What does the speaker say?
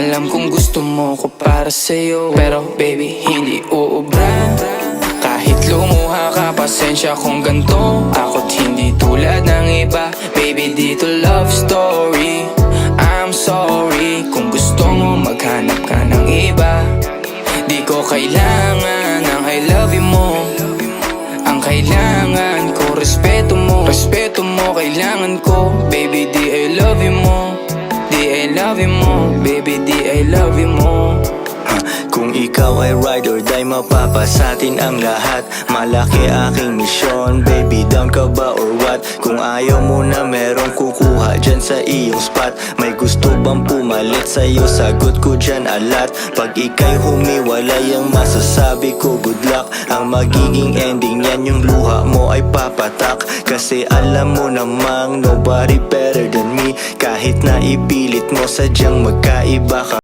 Alam kong gusto mo ko para sa'yo, pero baby hindi uubra. Kahit lumuha ka, pasensya kung ganto. Ako't hindi tulad ng iba. Baby dito love story. I'm sorry kung gusto mo maghanap ka ng iba. Di ko kailangan ng I love you mo. Ang kailangan ko respeto mo. Respeto mo kailangan ko. Baby di I love you mo. Di I love you mo. Baby di I love you mo. Kung ikaw ay ride or die, mapapasatin ang lahat. Malaki aking misyon, baby down ka ba or what? Kung ayaw mo na merong kukuha dyan sa iyong spot. May gusto bang pumalit sa'yo? Sagot ko dyan alat. Pag ika'y humiwalay, ang masasabi ko good luck. Ang magiging ending yan, yung luha mo ay papatak. Kasi alam mo namang nobody better than me. Kahit na ipilit mo, sadyang magkaiba ka.